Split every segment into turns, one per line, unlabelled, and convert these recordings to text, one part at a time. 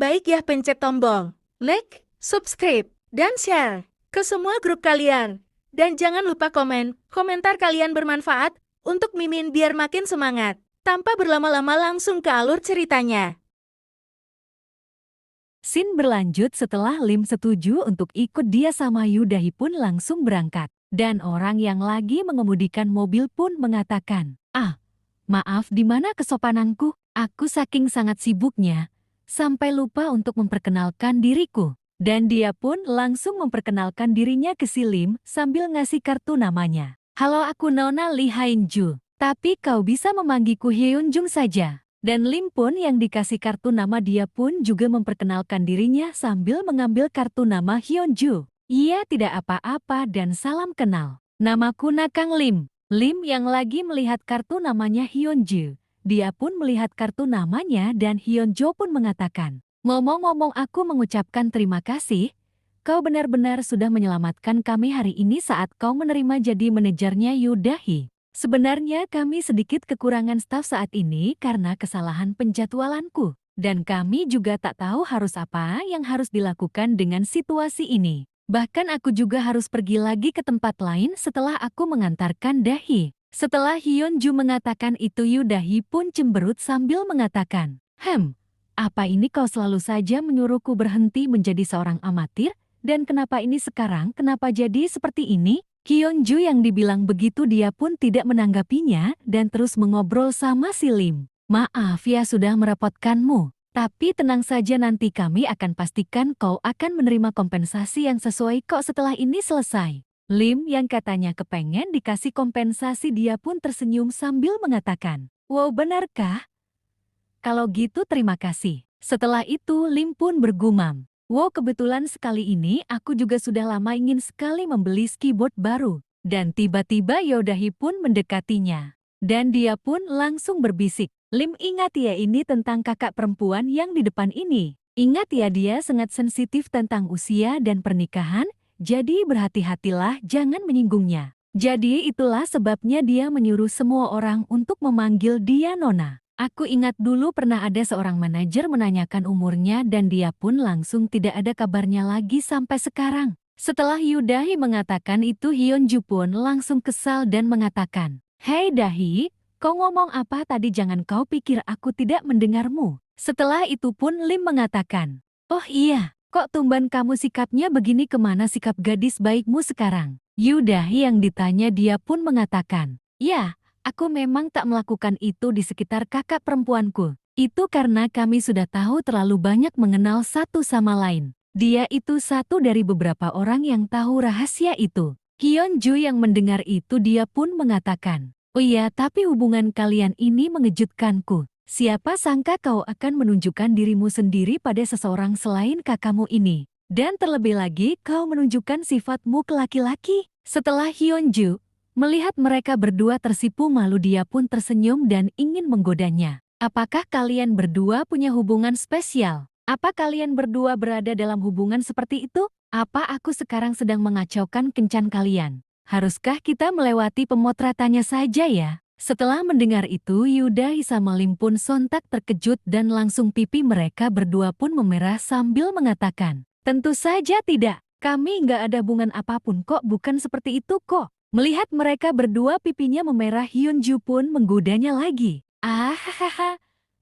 baik ya pencet tombol like, subscribe, dan share ke semua grup kalian. Dan jangan lupa komentar kalian bermanfaat untuk Mimin biar makin semangat. Tanpa berlama-lama langsung ke alur ceritanya.
Scene berlanjut setelah Lim setuju untuk ikut dia sama Yudahi pun langsung berangkat. Dan orang yang lagi mengemudikan mobil pun mengatakan, maaf, di mana kesopananku? Aku saking sangat sibuknya, sampai lupa untuk memperkenalkan diriku. Dan dia pun langsung memperkenalkan dirinya ke si Lim sambil ngasih kartu namanya. Halo, aku Nona Lee Hainju, tapi kau bisa memanggilku Hyunjung saja. Dan Lim pun yang dikasih kartu nama dia pun juga memperkenalkan dirinya sambil mengambil kartu nama Hyunju. Ia tidak apa-apa dan salam kenal. Namaku Nakang Lim. Lim yang lagi melihat kartu namanya Hyunju. Dia pun melihat kartu namanya dan Hyunjo pun mengatakan, ngomong-ngomong aku mengucapkan terima kasih. Kau benar-benar sudah menyelamatkan kami hari ini saat kau menerima jadi manajernya Yudahi. Sebenarnya kami sedikit kekurangan staf saat ini karena kesalahan penjadwalanku. Dan kami juga tak tahu harus apa yang harus dilakukan dengan situasi ini. Bahkan aku juga harus pergi lagi ke tempat lain setelah aku mengantarkan Dahi. Setelah Hyunju mengatakan itu Yudahi pun cemberut sambil mengatakan, apa ini kau selalu saja menyuruhku berhenti menjadi seorang amatir? Dan kenapa ini sekarang kenapa jadi seperti ini? Hyunju yang dibilang begitu dia pun tidak menanggapinya dan terus mengobrol sama si Lim. Maaf ya sudah merepotkanmu. Tapi tenang saja nanti kami akan pastikan kau akan menerima kompensasi yang sesuai kok setelah ini selesai. Lim yang katanya kepengen dikasih kompensasi dia pun tersenyum sambil mengatakan, wow benarkah? Kalau gitu terima kasih. Setelah itu Lim pun bergumam, wow kebetulan sekali ini aku juga sudah lama ingin sekali membeli keyboard baru. Dan tiba-tiba Yudahi pun mendekatinya. Dan dia pun langsung berbisik, Lim ingat ya ini tentang kakak perempuan yang di depan ini. Ingat ya dia sangat sensitif tentang usia dan pernikahan, jadi berhati-hatilah jangan menyinggungnya. Jadi itulah sebabnya dia menyuruh semua orang untuk memanggil dia Nona. Aku ingat dulu pernah ada seorang manajer menanyakan umurnya dan dia pun langsung tidak ada kabarnya lagi sampai sekarang. Setelah Yudahi mengatakan itu Hyunju pun langsung kesal dan mengatakan, hei Dahi, kau ngomong apa tadi jangan kau pikir aku tidak mendengarmu. Setelah itu pun Lim mengatakan, oh iya, kok tumban kamu sikapnya begini kemana sikap gadis baikmu sekarang? Yudahi yang ditanya dia pun mengatakan, ya, aku memang tak melakukan itu di sekitar kakak perempuanku. Itu karena kami sudah tahu terlalu banyak mengenal satu sama lain. Dia itu satu dari beberapa orang yang tahu rahasia itu. Hyunju yang mendengar itu dia pun mengatakan, oh iya tapi hubungan kalian ini mengejutkanku. Siapa sangka kau akan menunjukkan dirimu sendiri pada seseorang selain kakakmu ini. Dan terlebih lagi kau menunjukkan sifatmu ke laki-laki. Setelah Hyunju melihat mereka berdua tersipu malu dia pun tersenyum dan ingin menggodanya. Apakah kalian berdua punya hubungan spesial? Apa kalian berdua berada dalam hubungan seperti itu? Apa aku sekarang sedang mengacaukan kencan kalian? Haruskah kita melewati pemotretannya saja ya? Setelah mendengar itu, Yudahi sama Lim pun sontak terkejut dan langsung pipi mereka berdua pun memerah sambil mengatakan, tentu saja tidak, kami nggak ada hubungan apapun kok bukan seperti itu kok. Melihat mereka berdua pipinya memerah Hyunju pun menggodanya lagi.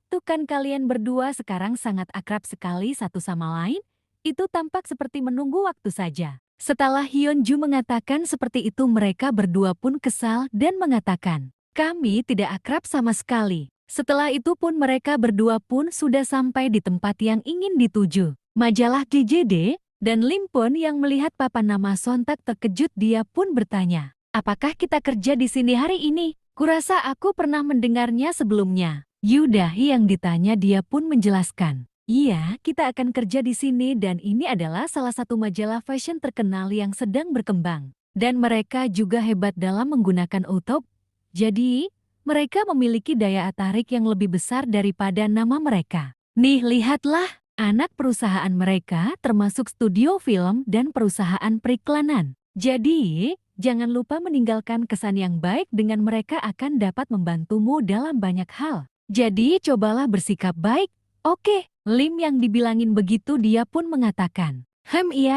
Tuh kan kalian berdua sekarang sangat akrab sekali satu sama lain, itu tampak seperti menunggu waktu saja. Setelah Hyunju mengatakan seperti itu mereka berdua pun kesal dan mengatakan, kami tidak akrab sama sekali. Setelah itu pun mereka berdua pun sudah sampai di tempat yang ingin dituju. Majalah GJD dan Lim pun yang melihat papan nama sontak terkejut dia pun bertanya, apakah kita kerja di sini hari ini? Kurasa aku pernah mendengarnya sebelumnya. Yudahi yang ditanya dia pun menjelaskan, iya kita akan kerja di sini dan ini adalah salah satu majalah fashion terkenal yang sedang berkembang. Dan mereka juga hebat dalam menggunakan auto. Jadi, mereka memiliki daya tarik yang lebih besar daripada nama mereka. Nih lihatlah, anak perusahaan mereka termasuk studio film dan perusahaan periklanan. Jadi, jangan lupa meninggalkan kesan yang baik dengan mereka akan dapat membantumu dalam banyak hal. Jadi, cobalah bersikap baik. Oke, Lim yang dibilangin begitu dia pun mengatakan,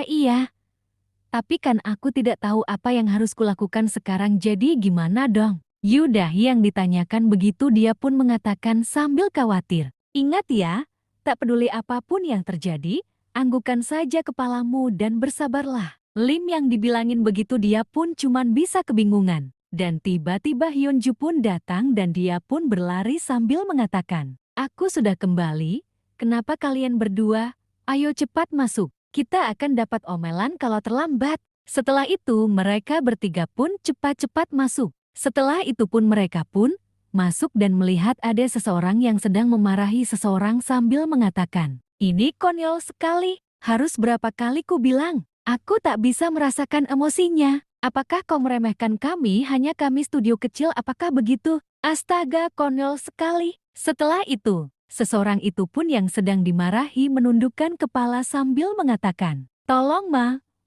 iya. Tapi kan aku tidak tahu apa yang harus kulakukan sekarang, jadi gimana dong? Yudahi yang ditanyakan begitu dia pun mengatakan sambil khawatir. Ingat ya, tak peduli apapun yang terjadi, anggukan saja kepalamu dan bersabarlah. Lim yang dibilangin begitu dia pun cuman bisa kebingungan. Dan tiba-tiba Hyunju pun datang dan dia pun berlari sambil mengatakan, aku sudah kembali. Kenapa kalian berdua? Ayo cepat masuk. Kita akan dapat omelan kalau terlambat. Setelah itu mereka bertiga pun cepat-cepat masuk. Setelah itu pun mereka pun masuk dan melihat ada seseorang yang sedang memarahi seseorang sambil mengatakan, ini konyol sekali. Harus berapa kali ku bilang, aku tak bisa merasakan emosinya. Apakah kau meremehkan kami? Hanya kami studio kecil, apakah begitu? Astaga, konyol sekali. Setelah itu, seseorang itu pun yang sedang dimarahi menundukkan kepala sambil mengatakan, tolong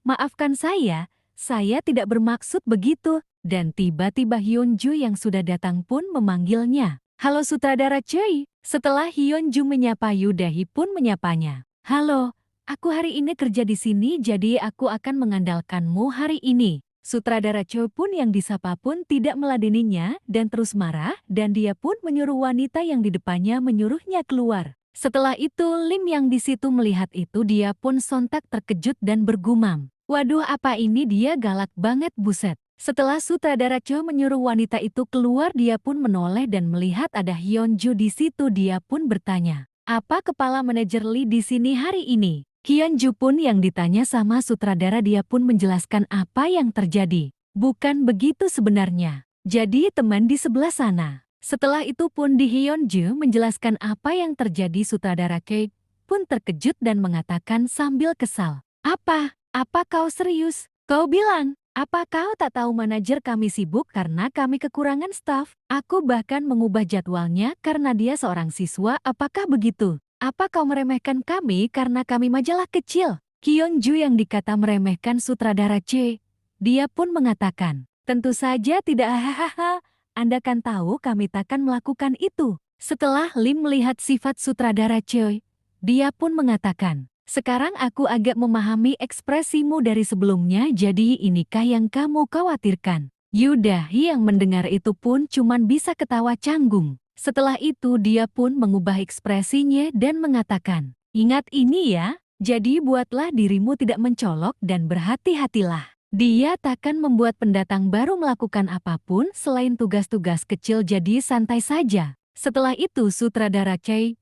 maafkan saya tidak bermaksud begitu. Dan tiba-tiba Hyunju yang sudah datang pun memanggilnya. Halo sutradara Choi. Setelah Hyunju menyapa, Yudahi pun menyapanya. Halo, aku hari ini kerja di sini jadi aku akan mengandalkanmu hari ini. Sutradara Choi pun yang disapa pun tidak meladeninya dan terus marah dan dia pun menyuruh wanita yang di depannya menyuruhnya keluar. Setelah itu Lim yang di situ melihat itu dia pun sontak terkejut dan bergumam. Waduh, apa ini dia galak banget, buset. Setelah sutradara Choi menyuruh wanita itu keluar dia pun menoleh dan melihat ada Hyunju di situ dia pun bertanya. Apa kepala manajer Lee di sini hari ini? Hyunju pun yang ditanya sama sutradara dia pun menjelaskan apa yang terjadi. Bukan begitu sebenarnya. Jadi teman di sebelah sana. Setelah itu pun di Hyunju menjelaskan apa yang terjadi, sutradara Kate pun terkejut dan mengatakan sambil kesal. Apa kau serius? Kau bilang, apa kau tak tahu manajer kami sibuk karena kami kekurangan staf? Aku bahkan mengubah jadwalnya karena dia seorang siswa, apakah begitu? Apa kau meremehkan kami karena kami majalah kecil? Hyunju yang dikata meremehkan sutradara C. Dia pun mengatakan, tentu saja tidak, hahaha. Anda kan tahu kami takkan melakukan itu. Setelah Lim melihat sifat sutradara C, dia pun mengatakan, sekarang aku agak memahami ekspresimu dari sebelumnya, jadi inikah yang kamu khawatirkan? Yudahi yang mendengar itu pun cuman bisa ketawa canggung. Setelah itu dia pun mengubah ekspresinya dan mengatakan, ingat ini ya, jadi buatlah dirimu tidak mencolok dan berhati-hatilah. Dia takkan membuat pendatang baru melakukan apapun selain tugas-tugas kecil, jadi santai saja. Setelah itu sutradara Choi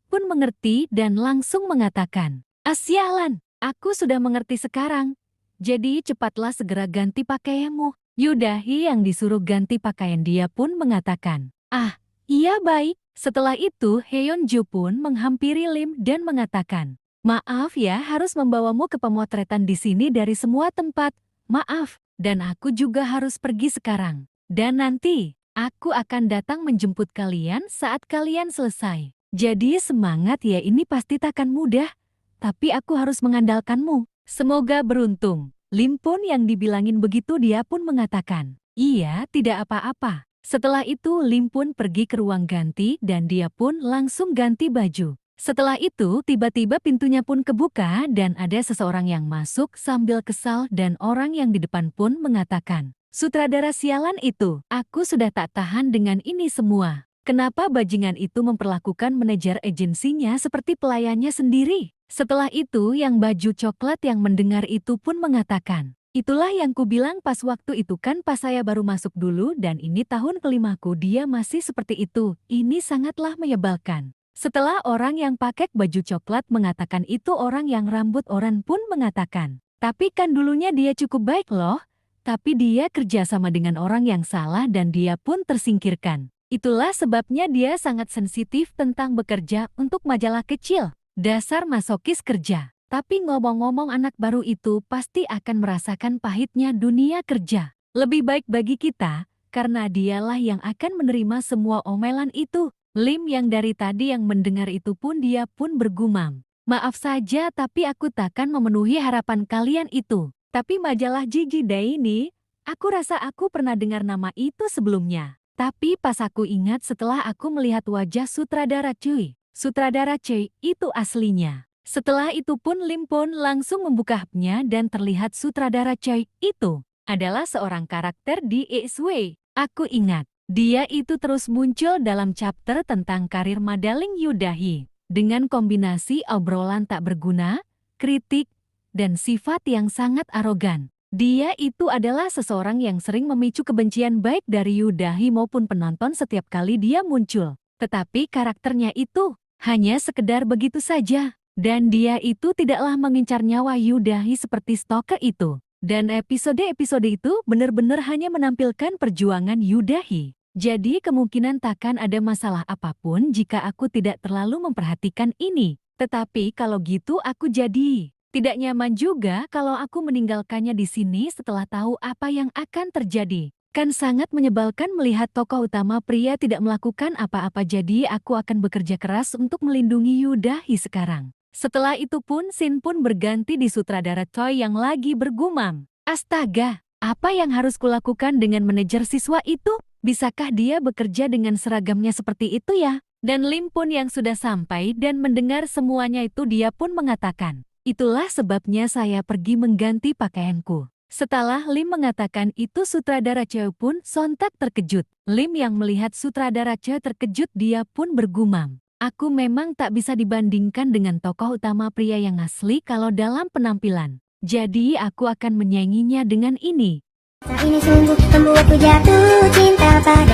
pun mengerti dan langsung mengatakan, sialan, aku sudah mengerti sekarang. Jadi cepatlah segera ganti pakaianmu. Yudahi yang disuruh ganti pakaian dia pun mengatakan, iya baik. Setelah itu Hyunju pun menghampiri Lim dan mengatakan, maaf ya harus membawamu ke pemotretan di sini dari semua tempat. Maaf, dan aku juga harus pergi sekarang. Dan nanti, aku akan datang menjemput kalian saat kalian selesai. Jadi semangat ya, ini pasti takkan mudah. Tapi aku harus mengandalkanmu. Semoga beruntung. Lim pun yang dibilangin begitu dia pun mengatakan, iya tidak apa-apa. Setelah itu Lim pun pergi ke ruang ganti dan dia pun langsung ganti baju. Setelah itu tiba-tiba pintunya pun kebuka dan ada seseorang yang masuk sambil kesal dan orang yang di depan pun mengatakan, sutradara sialan itu, aku sudah tak tahan dengan ini semua. Kenapa bajingan itu memperlakukan manajer agensinya seperti pelayannya sendiri? Setelah itu yang baju coklat yang mendengar itu pun mengatakan, itulah yang kubilang pas waktu itu kan pas saya baru masuk dulu dan ini tahun kelimaku dia masih seperti itu. Ini sangatlah menyebalkan. Setelah orang yang pakai baju coklat mengatakan itu orang yang rambut oranye pun mengatakan, tapi kan dulunya dia cukup baik loh. Tapi dia kerja sama dengan orang yang salah dan dia pun tersingkirkan. Itulah sebabnya dia sangat sensitif tentang bekerja untuk majalah kecil. Dasar masokis kerja. Tapi ngomong-ngomong anak baru itu pasti akan merasakan pahitnya dunia kerja. Lebih baik bagi kita, karena dialah yang akan menerima semua omelan itu. Lim yang dari tadi yang mendengar itu pun dia pun bergumam. Maaf saja tapi aku takkan memenuhi harapan kalian itu. Tapi majalah Gigi Day ini, aku rasa aku pernah dengar nama itu sebelumnya. Tapi pas aku ingat setelah aku melihat wajah sutradara Choi, sutradara Choi itu aslinya. Setelah itu pun Lim pun langsung membuka hubnya dan terlihat sutradara Choi itu adalah seorang karakter di ESW. Aku ingat, dia itu terus muncul dalam chapter tentang karir modeling Yoo Da-hee. Dengan kombinasi obrolan tak berguna, kritik, dan sifat yang sangat arogan. Dia itu adalah seseorang yang sering memicu kebencian baik dari Yoo Da-hee maupun penonton setiap kali dia muncul. Tetapi karakternya itu hanya sekedar begitu saja. Dan dia itu tidaklah mengincar nyawa Yoo Da-hee seperti stalker itu. Dan episode-episode itu benar-benar hanya menampilkan perjuangan Yoo Da-hee. Jadi kemungkinan takkan ada masalah apapun jika aku tidak terlalu memperhatikan ini. Tetapi kalau gitu aku jadi tidak nyaman juga kalau aku meninggalkannya di sini setelah tahu apa yang akan terjadi. Kan sangat menyebalkan melihat tokoh utama pria tidak melakukan apa-apa, jadi aku akan bekerja keras untuk melindungi Yoo Da-hee sekarang. Setelah itu pun scene pun berganti di sutradara Choi yang lagi bergumam. Astaga, apa yang harus kulakukan dengan manajer siswa itu? Bisakah dia bekerja dengan seragamnya seperti itu ya? Dan Lim pun yang sudah sampai dan mendengar semuanya itu dia pun mengatakan, itulah sebabnya saya pergi mengganti pakaianku. Setelah Lim mengatakan itu sutradara Choi pun sontak terkejut. Lim yang melihat sutradara Choi terkejut dia pun bergumam. Aku memang tak bisa dibandingkan dengan tokoh utama pria yang asli kalau dalam penampilan. Jadi aku akan menyainginya dengan ini.
Ini sungguh membuatku jatuh cinta pada